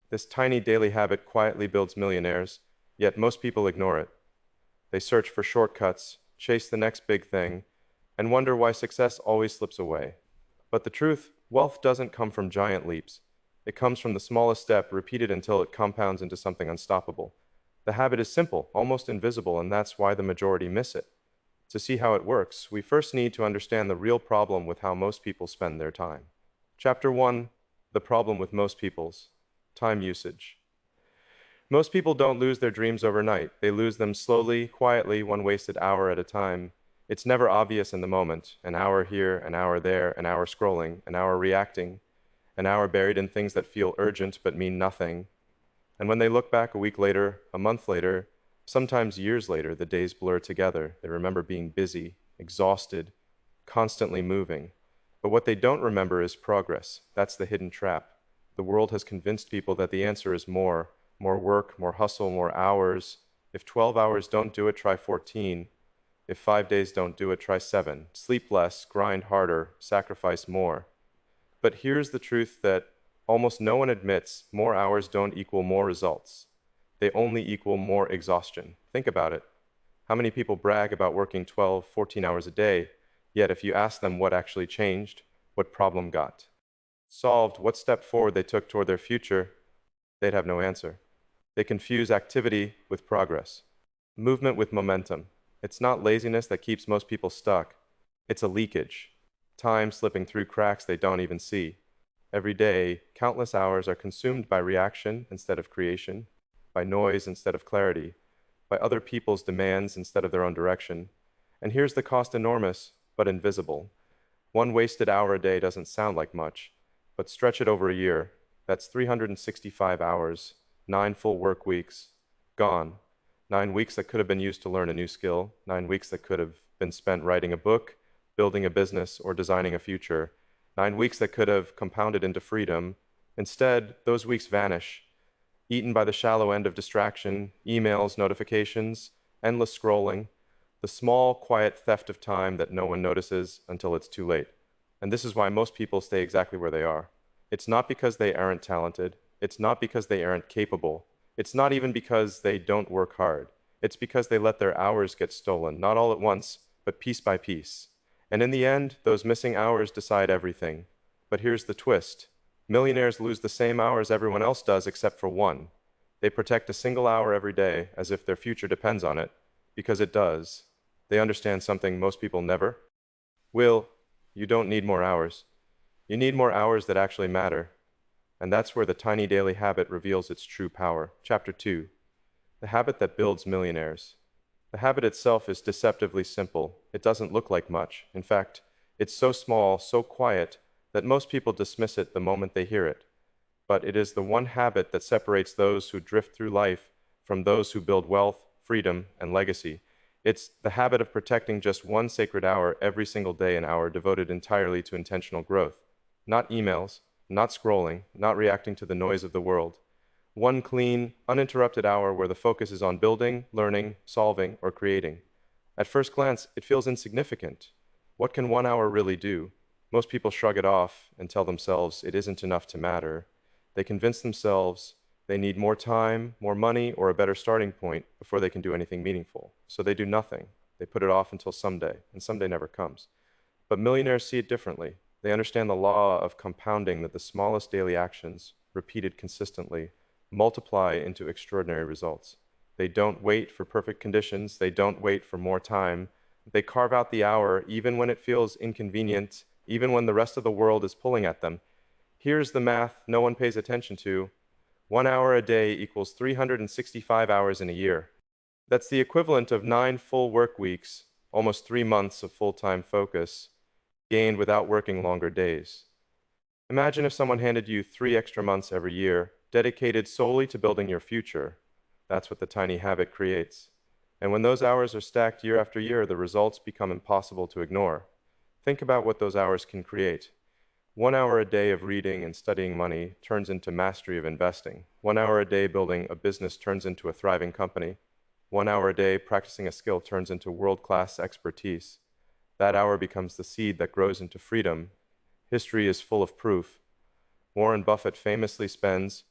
This tiny daily habit quietly builds millionaires, yet most people ignore it. They search for shortcuts, chase the next big thing, and wonder why success always slips away. But the truth, wealth doesn't come from giant leaps. It comes from the smallest step repeated until it compounds into something unstoppable. The habit is simple, almost invisible, and that's why the majority miss it. To see how it works, we first need to understand the real problem with how most people spend their time. Chapter 1: The problem with most people's time usage. Most people don't lose their dreams overnight. They lose them slowly, quietly, one wasted hour at a time. It's never obvious in the moment. An hour here, an hour there, an hour scrolling, an hour reacting, an hour buried in things that feel urgent but mean nothing. And when they look back a week later, a month later, sometimes years later, the days blur together. They remember being busy, exhausted, constantly moving. But what they don't remember is progress. That's the hidden trap. The world has convinced people that the answer is more work, more hustle, more hours. If 12 hours don't do it, try 14. If 5 days don't do it, try 7. Sleep less, grind harder, sacrifice more. But here's the truth that almost no one admits: more hours don't equal more results. They only equal more exhaustion. Think about it. How many people brag about working 12, 14 hours a day, yet if you ask them what actually changed, what problem got solved, what step forward they took toward their future, they'd have no answer. They confuse activity with progress, movement with momentum. It's not laziness that keeps most people stuck. It's a leakage. Time slipping through cracks they don't even see. Every day, countless hours are consumed by reaction instead of creation, by noise instead of clarity, by other people's demands instead of their own direction. And here's the cost: enormous, but invisible. One wasted hour a day doesn't sound like much, but stretch it over a year. That's 365 hours, 9 full work weeks, gone. 9 weeks that could have been used to learn a new skill, 9 weeks that could have been spent writing a book, building a business, or designing a future, 9 weeks that could have compounded into freedom. Instead, those weeks vanish, eaten by the shallow end of distraction, emails, notifications, endless scrolling, the small, quiet theft of time that no one notices until it's too late. And this is why most people stay exactly where they are. It's not because they aren't talented. It's not because they aren't capable. It's not even because they don't work hard. It's because they let their hours get stolen, not all at once, but piece by piece. And in the end, those missing hours decide everything. But here's the twist. Millionaires lose the same hours everyone else does except for one. They protect a single hour every day as if their future depends on it, because it does. They understand something most people never. Will, you don't need more hours. You need more hours that actually matter. And that's where the tiny daily habit reveals its true power. Chapter 2: The habit that builds millionaires. The habit itself is deceptively simple. It doesn't look like much. In fact, it's so small, so quiet, that most people dismiss it the moment they hear it. But it is the one habit that separates those who drift through life from those who build wealth, freedom, and legacy. It's the habit of protecting just one sacred hour every single day, an hour devoted entirely to intentional growth. Not emails, not scrolling, not reacting to the noise of the world. One clean, uninterrupted hour where the focus is on building, learning, solving, or creating. At first glance, it feels insignificant. What can 1 hour really do? Most people shrug it off and tell themselves it isn't enough to matter. They convince themselves they need more time, more money, or a better starting point before they can do anything meaningful. So they do nothing. They put it off until someday, and someday never comes. But millionaires see it differently. They understand the law of compounding, that the smallest daily actions, repeated consistently, multiply into extraordinary results. They don't wait for perfect conditions. They don't wait for more time. They carve out the hour even when it feels inconvenient, even when the rest of the world is pulling at them. Here's the math no one pays attention to. 1 hour a day equals 365 hours in a year. That's the equivalent of 9 full work weeks, almost 3 months of full-time focus, gained without working longer days. Imagine if someone handed you 3 extra months every year, dedicated solely to building your future. That's what the tiny habit creates. And when those hours are stacked year after year, the results become impossible to ignore. Think about what those hours can create. 1 hour a day of reading and studying money turns into mastery of investing. 1 hour a day building a business turns into a thriving company. 1 hour a day practicing a skill turns into world-class expertise. That hour becomes the seed that grows into freedom. History is full of proof. Warren Buffett famously spends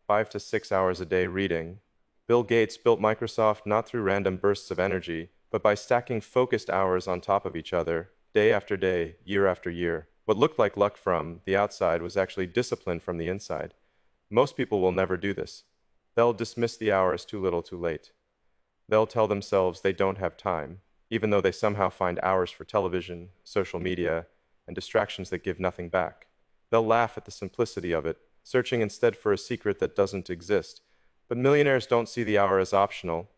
5 to 6 hours a day reading. Bill Gates built Microsoft not through random bursts of energy, but by stacking focused hours on top of each other, day after day, year after year. What looked like luck from the outside was actually discipline from the inside. Most people will never do this. They'll dismiss the hours too little too late. They'll tell themselves they don't have time, even though they somehow find hours for television, social media, and distractions that give nothing back. They'll laugh at the simplicity of it, searching instead for a secret that doesn't exist. But millionaires don't see the hour as optional.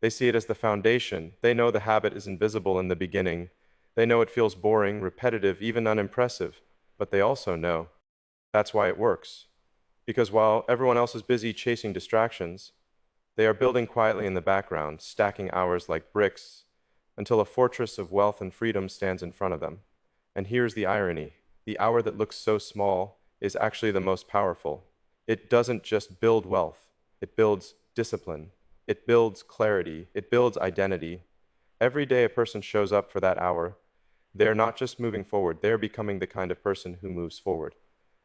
They see it as the foundation. They know the habit is invisible in the beginning. They know it feels boring, repetitive, even unimpressive. But they also know that's why it works. Because while everyone else is busy chasing distractions, they are building quietly in the background, stacking hours like bricks, until a fortress of wealth and freedom stands in front of them. And here's the irony. The hour that looks so small is actually the most powerful. It doesn't just build wealth. It builds discipline. It builds clarity. It builds identity. Every day a person shows up for that hour, they're not just moving forward, they're becoming the kind of person who moves forward.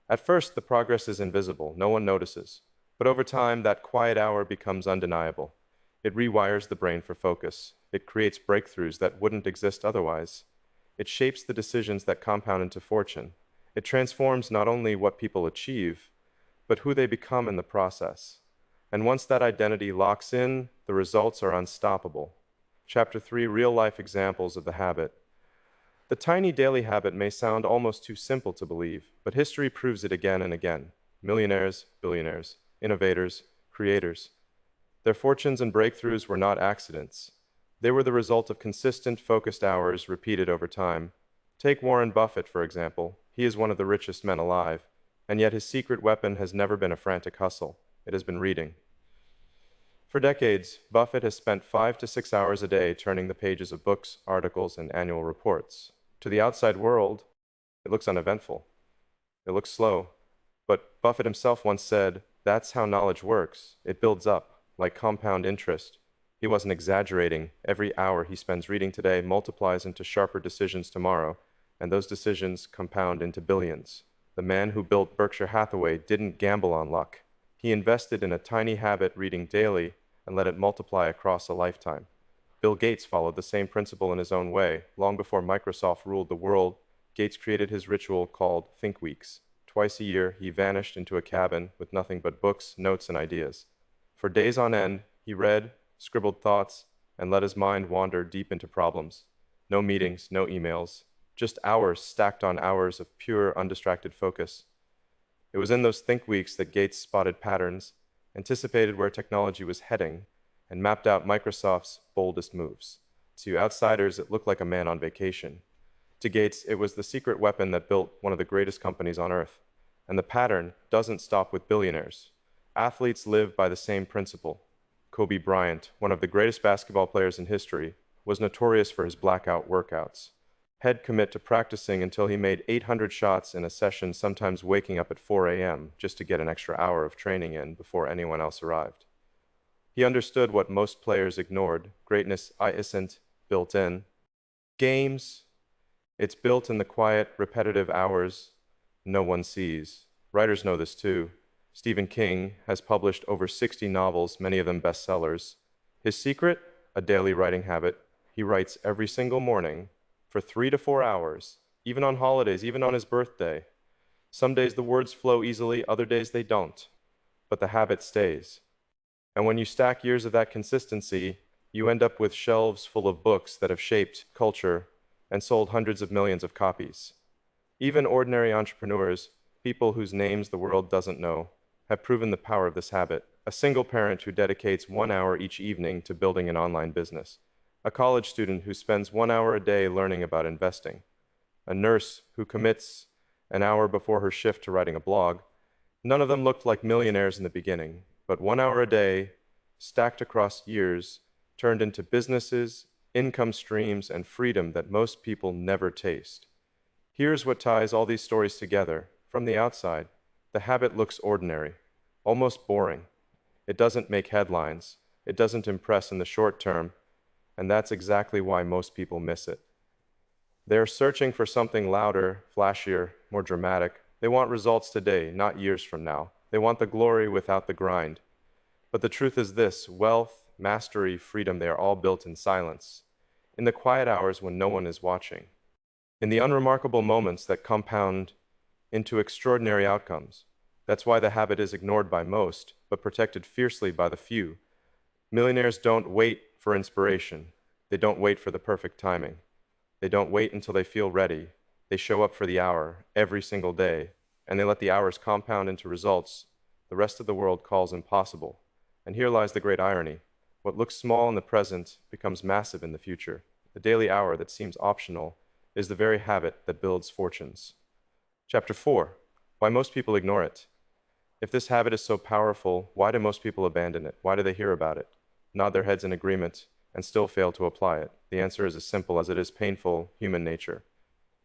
At first, the progress is invisible. No one notices. But over time, that quiet hour becomes undeniable. It rewires the brain for focus. It creates breakthroughs that wouldn't exist otherwise. It shapes the decisions that compound into fortune. It transforms not only what people achieve, but who they become in the process. And once that identity locks in, the results are unstoppable. Chapter 3, Real-Life Examples of the Habit. The tiny daily habit may sound almost too simple to believe, but history proves it again and again. Millionaires, billionaires, innovators, creators. Their fortunes and breakthroughs were not accidents. They were the result of consistent, focused hours repeated over time. Take Warren Buffett, for example. He is one of the richest men alive, and yet his secret weapon has never been a frantic hustle. It has been reading. For decades, Buffett has spent 5 to 6 hours a day turning the pages of books, articles, and annual reports. To the outside world, it looks uneventful. It looks slow. But Buffett himself once said, "That's how knowledge works. It builds up, like compound interest." He wasn't exaggerating. Every hour he spends reading today multiplies into sharper decisions tomorrow, and those decisions compound into billions. The man who built Berkshire Hathaway didn't gamble on luck. He invested in a tiny habit, reading daily, and let it multiply across a lifetime. Bill Gates followed the same principle in his own way. Long before Microsoft ruled the world, Gates created his ritual called Think Weeks. Twice a year, he vanished into a cabin with nothing but books, notes, and ideas. For days on end, he read, scribbled thoughts, and let his mind wander deep into problems. No meetings, no emails, just hours stacked on hours of pure, undistracted focus. It was in those Think Weeks that Gates spotted patterns, anticipated where technology was heading, and mapped out Microsoft's boldest moves. To outsiders, it looked like a man on vacation. To Gates, it was the secret weapon that built one of the greatest companies on earth. And the pattern doesn't stop with billionaires. Athletes live by the same principle. Kobe Bryant, one of the greatest basketball players in history, was notorious for his blackout workouts. He'd commit to practicing until he made 800 shots in a session, sometimes waking up at 4 a.m. just to get an extra hour of training in before anyone else arrived. He understood what most players ignored. Greatness isn't built in. Games, it's built in the quiet, repetitive hours no one sees. Writers know this too. Stephen King has published over 60 novels, many of them bestsellers. His secret? A daily writing habit. He writes every single morning for 3 to 4 hours, even on holidays, even on his birthday. Some days the words flow easily, other days they don't. But the habit stays. And when you stack years of that consistency, you end up with shelves full of books that have shaped culture and sold hundreds of millions of copies. Even ordinary entrepreneurs, people whose names the world doesn't know, have proven the power of this habit. A single parent who dedicates 1 hour each evening to building an online business. A college student who spends 1 hour a day learning about investing. A nurse who commits an hour before her shift to writing a blog. None of them looked like millionaires in the beginning, but 1 hour a day, stacked across years, turned into businesses, income streams, and freedom that most people never taste. Here's what ties all these stories together. From the outside, the habit looks ordinary, almost boring. It doesn't make headlines. It doesn't impress in the short term, and that's exactly why most people miss it. They're searching for something louder, flashier, more dramatic. They want results today, not years from now. They want the glory without the grind. But the truth is this: wealth, mastery, freedom, they are all built in silence, in the quiet hours when no one is watching, in the unremarkable moments that compound into extraordinary outcomes. That's why the habit is ignored by most, but protected fiercely by the few. Millionaires don't wait for inspiration. They don't wait for the perfect timing. They don't wait until they feel ready. They show up for the hour every single day, and they let the hours compound into results the rest of the world calls impossible. And here lies the great irony. What looks small in the present becomes massive in the future. The daily hour that seems optional is the very habit that builds fortunes. Chapter 4. Why most people ignore it. If this habit is so powerful, why do most people abandon it? Why do they hear about it, nod their heads in agreement, and still fail to apply it? The answer is as simple as it is painful: human nature.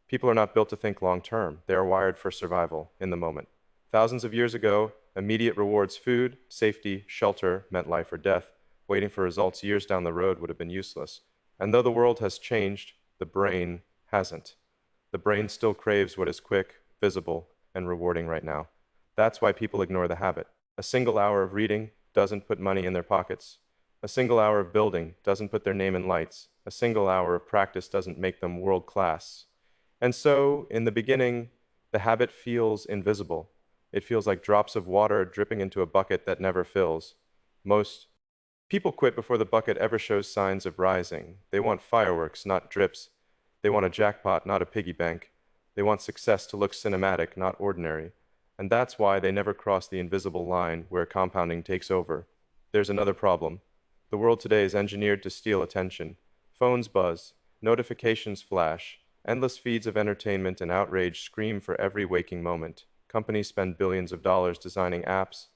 People are not built to think long term. They are wired for survival in the moment. Thousands of years ago, immediate rewards, food, safety, shelter, meant life or death. Waiting for results years down the road would have been useless. And though the world has changed, the brain hasn't. The brain still craves what is quick, visible, and rewarding right now. That's why people ignore the habit. A single hour of reading doesn't put money in their pockets. A single hour of building doesn't put their name in lights. A single hour of practice doesn't make them world class. And so, in the beginning, the habit feels invisible. It feels like drops of water dripping into a bucket that never fills. Most people quit before the bucket ever shows signs of rising. They want fireworks, not drips. They want a jackpot, not a piggy bank. They want success to look cinematic, not ordinary. And that's why they never cross the invisible line where compounding takes over. There's another problem. The world today is engineered to steal attention. Phones buzz, notifications flash, endless feeds of entertainment and outrage scream for every waking moment. Companies spend billions of dollars designing apps,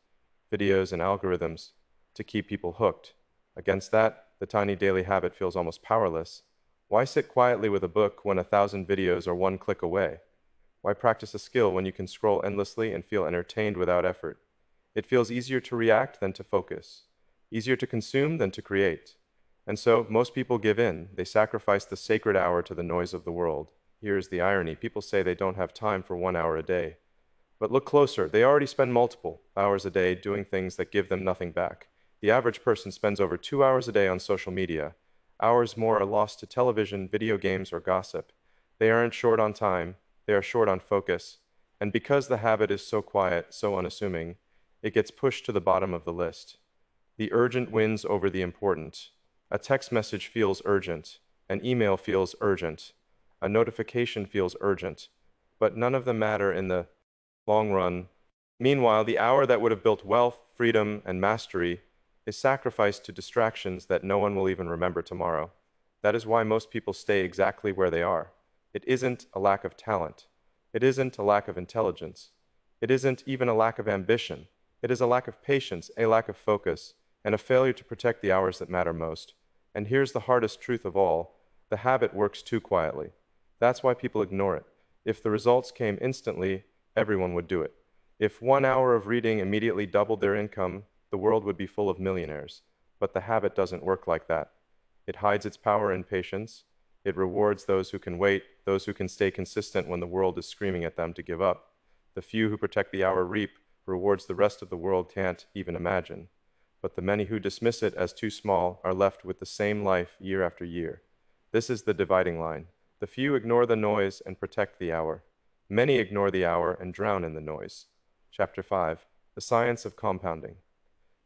videos, and algorithms to keep people hooked. Against that, the tiny daily habit feels almost powerless. Why sit quietly with a book when 1,000 videos are one click away? Why practice a skill when you can scroll endlessly and feel entertained without effort? It feels easier to react than to focus, easier to consume than to create. And so, most people give in. They sacrifice the sacred hour to the noise of the world. Here is the irony. People say they don't have time for 1 hour a day. But look closer. They already spend multiple hours a day doing things that give them nothing back. The average person spends over 2 hours a day on social media. Hours more are lost to television, video games, or gossip. They aren't short on time. They are short on focus. And because the habit is so quiet, so unassuming, it gets pushed to the bottom of the list. The urgent wins over the important. A text message feels urgent. An email feels urgent. A notification feels urgent. But none of them matter in the long run. Meanwhile, the hour that would have built wealth, freedom, and mastery is sacrificed to distractions that no one will even remember tomorrow. That is why most people stay exactly where they are. It isn't a lack of talent. It isn't a lack of intelligence. It isn't even a lack of ambition. It is a lack of patience, a lack of focus, and a failure to protect the hours that matter most. And here's the hardest truth of all: the habit works too quietly. That's why people ignore it. If the results came instantly, everyone would do it. If 1 hour of reading immediately doubled their income, the world would be full of millionaires. But the habit doesn't work like that. It hides its power in patience. It rewards those who can wait, those who can stay consistent when the world is screaming at them to give up. The few who protect the hour reap rewards the rest of the world can't even imagine. But the many who dismiss it as too small are left with the same life year after year. This is the dividing line. The few ignore the noise and protect the hour. Many ignore the hour and drown in the noise. Chapter 5. The Science of Compounding.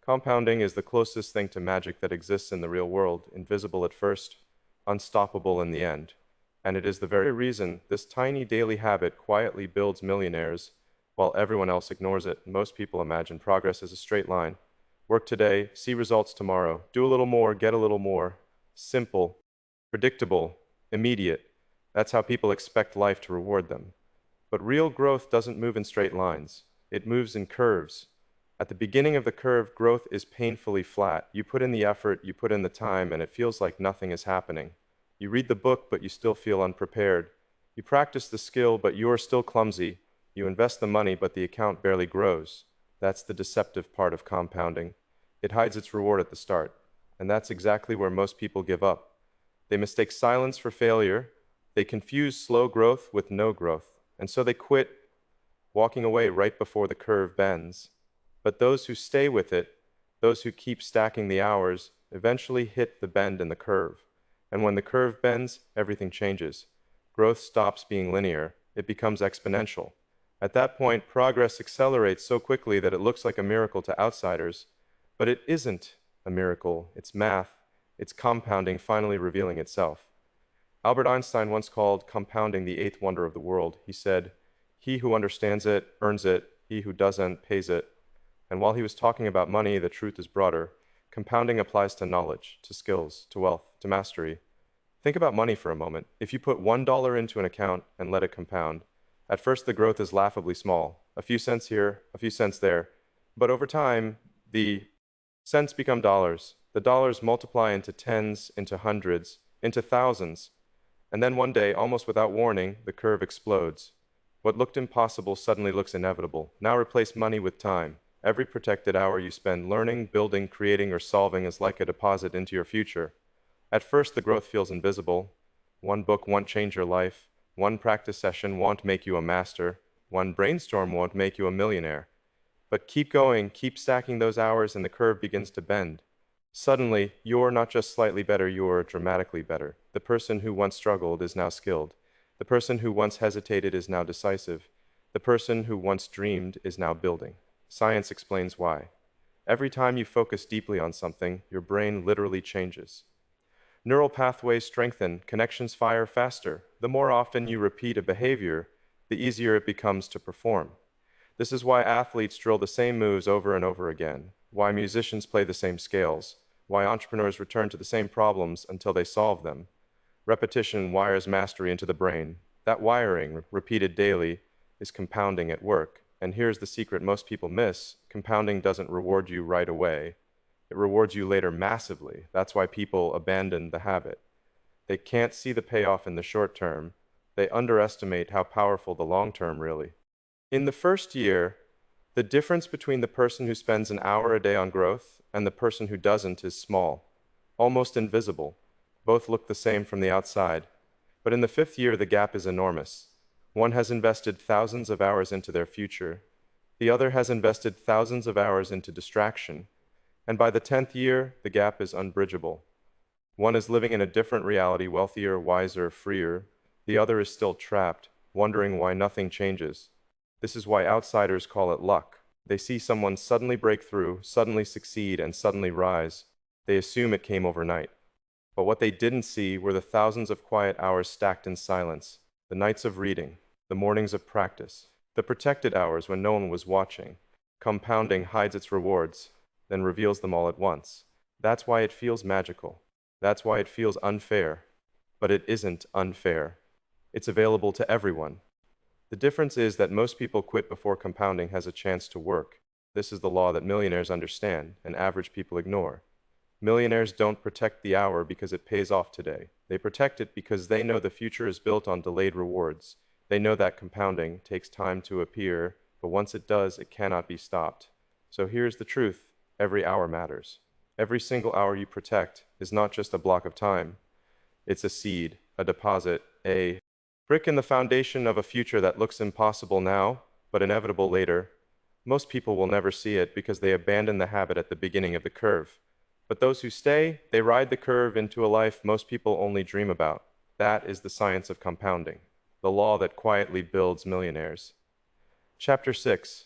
Compounding is the closest thing to magic that exists in the real world, invisible at first, unstoppable in the end. And it is the very reason this tiny daily habit quietly builds millionaires while everyone else ignores it. Most people imagine progress as a straight line. Work today, see results tomorrow. Do a little more, get a little more. Simple, predictable, immediate. That's how people expect life to reward them. But real growth doesn't move in straight lines. It moves in curves. At the beginning of the curve, growth is painfully flat. You put in the effort, you put in the time, and it feels like nothing is happening. You read the book, but you still feel unprepared. You practice the skill, but you are still clumsy. You invest the money, but the account barely grows. That's the deceptive part of compounding. It hides its reward at the start. And that's exactly where most people give up. They mistake silence for failure. They confuse slow growth with no growth. And so they quit, walking away right before the curve bends. But those who stay with it, those who keep stacking the hours, eventually hit the bend in the curve. And when the curve bends, everything changes. Growth stops being linear, it becomes exponential. At that point, progress accelerates so quickly that it looks like a miracle to outsiders. But it isn't a miracle, it's math, it's compounding finally revealing itself. Albert Einstein once called compounding the eighth wonder of the world. He said, "He who understands it earns it, he who doesn't pays it." And while he was talking about money, the truth is broader. Compounding applies to knowledge, to skills, to wealth, to mastery. Think about money for a moment. If you put $1 into an account and let it compound, at first the growth is laughably small, a few cents here, a few cents there. But over time, the cents become dollars. The dollars multiply into tens, into hundreds, into thousands. And then one day, almost without warning, the curve explodes. What looked impossible suddenly looks inevitable. Now replace money with time. Every protected hour you spend learning, building, creating, or solving is like a deposit into your future. At first, the growth feels invisible. One book won't change your life. One practice session won't make you a master. One brainstorm won't make you a millionaire. But keep going, keep stacking those hours, and the curve begins to bend. Suddenly, you're not just slightly better, you're dramatically better. The person who once struggled is now skilled. The person who once hesitated is now decisive. The person who once dreamed is now building. Science explains why. Every time you focus deeply on something, your brain literally changes. Neural pathways strengthen, connections fire faster. The more often you repeat a behavior, the easier it becomes to perform. This is why athletes drill the same moves over and over again, why musicians play the same scales, why entrepreneurs return to the same problems until they solve them. Repetition wires mastery into the brain. That wiring, repeated daily, is compounding at work. And here's the secret most people miss. Compounding doesn't reward you right away. It rewards you later massively. That's why people abandon the habit. They can't see the payoff in the short term. They underestimate how powerful the long term really. In the first year, the difference between the person who spends an hour a day on growth and the person who doesn't is small, almost invisible. Both look the same from the outside. But in the fifth year, the gap is enormous. One has invested thousands of hours into their future. The other has invested thousands of hours into distraction. And by the 10th year, the gap is unbridgeable. One is living in a different reality, wealthier, wiser, freer. The other is still trapped, wondering why nothing changes. This is why outsiders call it luck. They see someone suddenly break through, suddenly succeed, and suddenly rise. They assume it came overnight. But what they didn't see were the thousands of quiet hours stacked in silence, the nights of reading, the mornings of practice, the protected hours when no one was watching. Compounding hides its rewards, then reveals them all at once. That's why it feels magical. That's why it feels unfair. But it isn't unfair. It's available to everyone. The difference is that most people quit before compounding has a chance to work. This is the law that millionaires understand and average people ignore. Millionaires don't protect the hour because it pays off today. They protect it because they know the future is built on delayed rewards. They know that compounding takes time to appear, but once it does, it cannot be stopped. So here's the truth. Every hour matters. Every single hour you protect is not just a block of time. It's a seed, a deposit, a brick in the foundation of a future that looks impossible now, but inevitable later. Most people will never see it because they abandon the habit at the beginning of the curve. But those who stay, they ride the curve into a life most people only dream about. That is the science of compounding, the law that quietly builds millionaires. Chapter 6.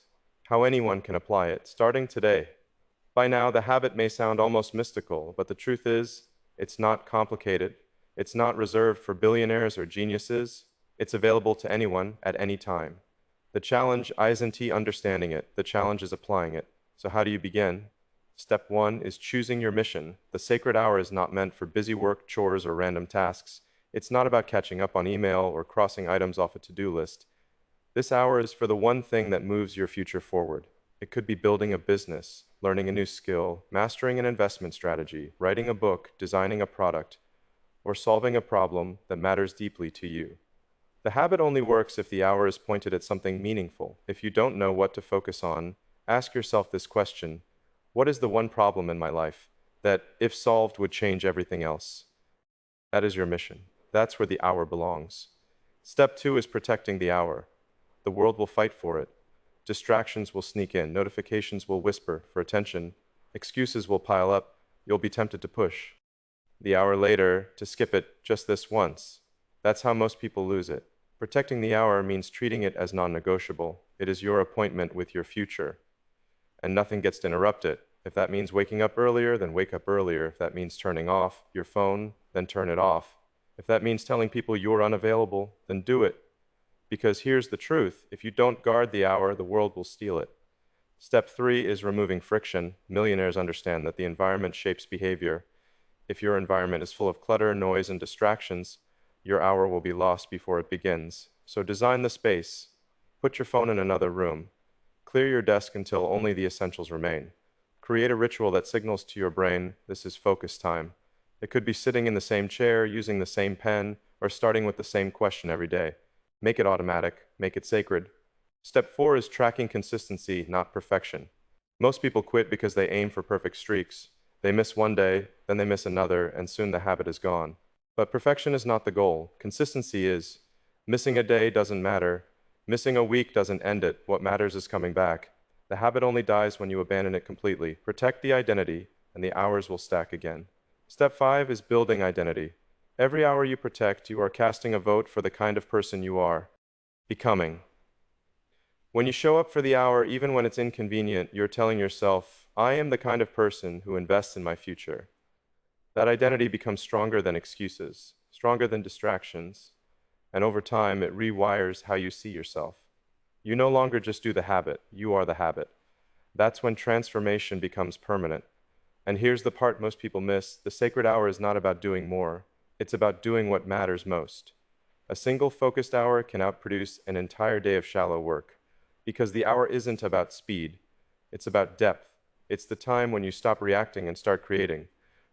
How anyone can apply it, starting today. By now, the habit may sound almost mystical, but the truth is, it's not complicated. It's not reserved for billionaires or geniuses. It's available to anyone at any time. The challenge isn't understanding it. The challenge is applying it. So how do you begin? Step 1 is choosing your mission. The sacred hour is not meant for busy work, chores, or random tasks. It's not about catching up on email or crossing items off a to-do list. This hour is for the one thing that moves your future forward. It could be building a business, learning a new skill, mastering an investment strategy, writing a book, designing a product, or solving a problem that matters deeply to you. The habit only works if the hour is pointed at something meaningful. If you don't know what to focus on, ask yourself this question: what is the one problem in my life that, if solved, would change everything else? That is your mission. That's where the hour belongs. Step 2 is protecting the hour. The world will fight for it. Distractions will sneak in, notifications will whisper for attention, excuses will pile up, you'll be tempted to push the hour later to skip it just this once. That's how most people lose it. Protecting the hour means treating it as non-negotiable. It is your appointment with your future, and nothing gets to interrupt it. If that means waking up earlier, then wake up earlier. If that means turning off your phone, then turn it off. If that means telling people you're unavailable, then do it. Because here's the truth, if you don't guard the hour, the world will steal it. Step 3 is removing friction. Millionaires understand that the environment shapes behavior. If your environment is full of clutter, noise, and distractions, your hour will be lost before it begins. So design the space. Put your phone in another room. Clear your desk until only the essentials remain. Create a ritual that signals to your brain, this is focus time. It could be sitting in the same chair, using the same pen, or starting with the same question every day. Make it automatic, make it sacred. Step 4 is tracking consistency, not perfection. Most people quit because they aim for perfect streaks. They miss one day, then they miss another, and soon the habit is gone. But perfection is not the goal. Consistency is. Missing a day doesn't matter. Missing a week doesn't end it. What matters is coming back. The habit only dies when you abandon it completely. Protect the identity, and the hours will stack again. Step 5 is building identity. Every hour you protect, you are casting a vote for the kind of person you are becoming. When you show up for the hour, even when it's inconvenient, you're telling yourself, I am the kind of person who invests in my future. That identity becomes stronger than excuses, stronger than distractions, and over time, it rewires how you see yourself. You no longer just do the habit, you are the habit. That's when transformation becomes permanent. And here's the part most people miss, the sacred hour is not about doing more, it's about doing what matters most. A single focused hour can outproduce an entire day of shallow work, because the hour isn't about speed, it's about depth. It's the time when you stop reacting and start creating,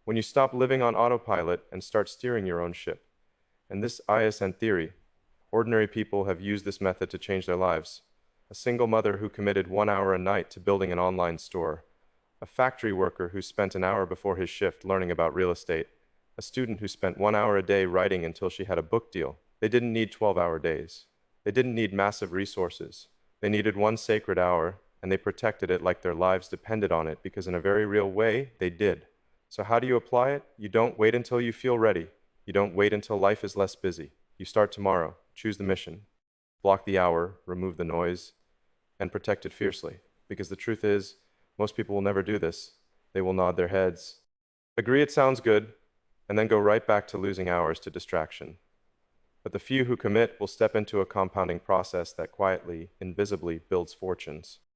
when you stop living on autopilot and start steering your own ship. And this ISN theory, ordinary people have used this method to change their lives. A single mother who committed 1 hour a night to building an online store. A factory worker who spent an hour before his shift learning about real estate. A student who spent 1 hour a day writing until she had a book deal. They didn't need 12-hour days. They didn't need massive resources. They needed one sacred hour, and they protected it like their lives depended on it, because in a very real way, they did. So how do you apply it? You don't wait until you feel ready. You don't wait until life is less busy. You start tomorrow. Choose the mission. Block the hour, remove the noise, and protect it fiercely. Because the truth is, most people will never do this. They will nod their heads, agree it sounds good, and then go right back to losing hours to distraction. But the few who commit will step into a compounding process that quietly, invisibly builds fortunes.